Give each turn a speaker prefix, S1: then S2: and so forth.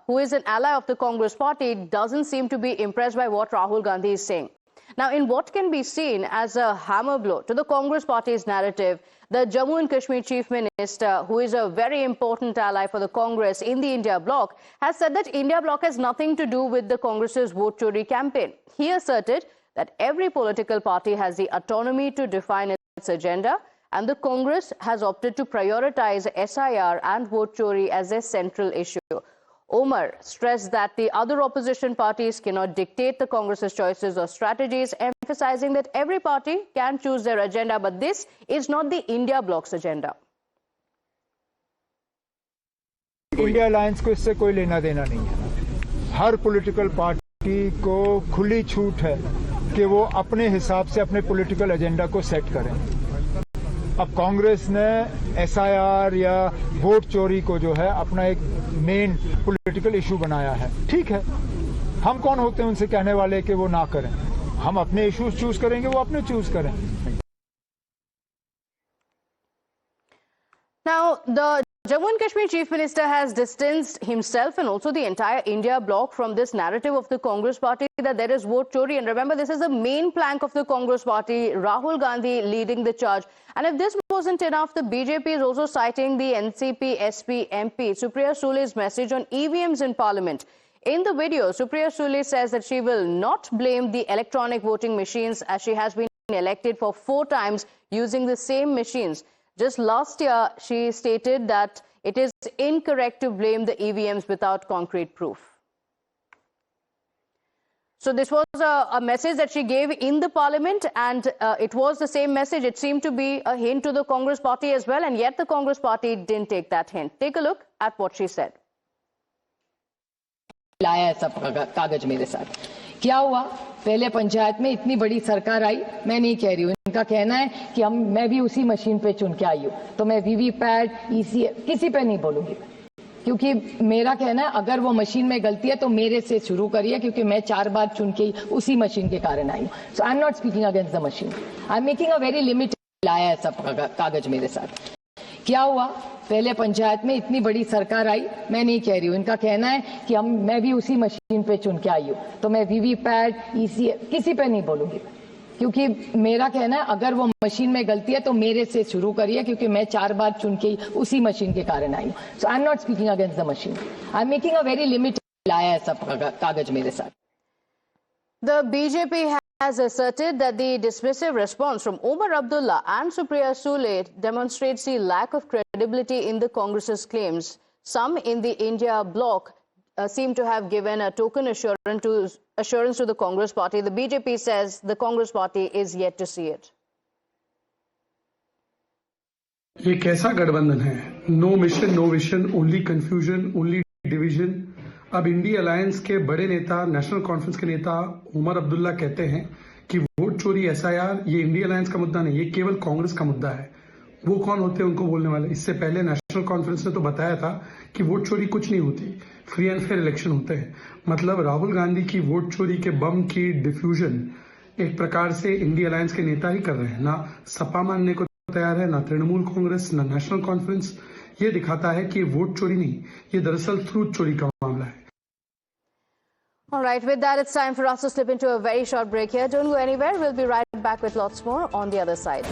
S1: who is an ally of the Congress party, doesn't seem to be impressed by what Rahul Gandhi is saying. Now, in what can be seen as a hammer blow to the Congress party's narrative, the Jammu and Kashmir Chief Minister, who is a very important ally for the Congress in the India bloc, has said that India bloc has nothing to do with the Congress's vote chori campaign. He asserted that every political party has the autonomy to define its agenda, and the Congress has opted to prioritize SIR and vote chori as a central issue. Omar stressed that the other opposition parties cannot dictate the Congress's choices or strategies, emphasizing that every party can choose their agenda, but this is not the India bloc's agenda.
S2: India alliance को इससे कोई लेना देना नहीं है। हर political party को खुली छूट है कि वो अपने हिसाब से अपने पॉलिटिकल एजेंडा को सेट करें। अब कांग्रेस ने एसआईआर या वोट चोरी को जो है अपना एक मेन पॉलिटिकल इशू बनाया है। ठीक है, हम कौन होते हैं उनसे कहने वाले कि वो ना करें। हम अपने इश्यूज चूज करेंगे, वो अपने चूज करें।
S1: Now, the Jammu and Kashmir Chief Minister has distanced himself and also the entire India bloc from this narrative of the Congress party that there is vote chori. And remember, this is the main plank of the Congress party, Rahul Gandhi leading the charge. And if this wasn't enough, the BJP is also citing the NCP SP MP Supriya Sule's message on EVMs in Parliament. In the video, Supriya Sule says that she will not blame the electronic voting machines as she has been elected for 4 times using the same machines. Just last year, she stated that it is incorrect to blame the EVMs without concrete proof. So this was a message that she gave in the parliament, and it was the same message. It seemed to be a hint to the Congress party as well, and yet the Congress party didn't take that hint. Take a look at what she said.
S3: लाया है सब कागज मेरे साथ। क्या हुआ, पहले पंचायत में इतनी बड़ी सरकार आई, मैं नहीं कह रही हूँ, इनका कहना है कि मैं भी उसी मशीन पे चुन के आई हूँ, तो मैं वीवीपैट किसी पे नहीं बोलूंगी, क्योंकि मेरा कहना है अगर वो मशीन में गलती है तो मेरे से शुरू करिए, क्योंकि मैं 4 बार चुन के उसी मशीन के कारण आई हूँ। So I am not speaking against the machine, I am making a very limited. लाया है सब कागज मेरे साथ। क्या हुआ, पहले पंचायत में इतनी बड़ी सरकार आई, मैं नहीं कह रही हूँ, इनका कहना है कि मैं भी उसी मशीन पे चुन के आई हूँ, तो मैं वीवीपैट किसी पे नहीं बोलूंगी, क्योंकि मेरा कहना है अगर वो मशीन में गलती है तो मेरे से शुरू करिए, क्योंकि मैं 4 बार चुन के उसी मशीन के कारण आई हूँ। So I am not speaking against the machine, I am making a very limited. लाया है सब कागज मेरे साथ।
S1: The BJP has asserted that the dismissive response from Omar Abdullah and Supriya Sule demonstrates the lack of credibility in the Congress's claims. Some in the India bloc seem to have given a token assurance to the Congress party. The BJP says the Congress party is yet to see it.
S4: ये कैसा गठबंधन है? No mission, no vision, only confusion, only division. अब India alliance के बड़े नेता, national conference के नेता उमर अब्दुल्ला कहते हैं कि वोट चोरी एसआईआर ये इंडिया अलायंस का मुद्दा नहीं, ये केवल कांग्रेस का मुद्दा है। वो कौन होते हैं उनको बोलने वाले? इससे पहले नेशनल कॉन्फ्रेंस ने तो बताया था कि वोट चोरी कुछ नहीं होती, फ्री एंड फेयर इलेक्शन होते हैं। मतलब राहुल गांधी की वोट चोरी के बम की डिफ्यूजन एक प्रकार से इंडिया अलायंस के नेता ही कर रहे हैं। ना सपा मानने को तैयार है, ना तृणमूल कांग्रेस, ना नेशनल कॉन्फ्रेंस। ये दिखाता है कि वोट चोरी नहीं, ये दरअसल ट्रूथ चोरी का मामला है।
S1: All right, with that, it's time for us to slip into a very short break here. Don't go anywhere. We'll be right back with lots more on the other side.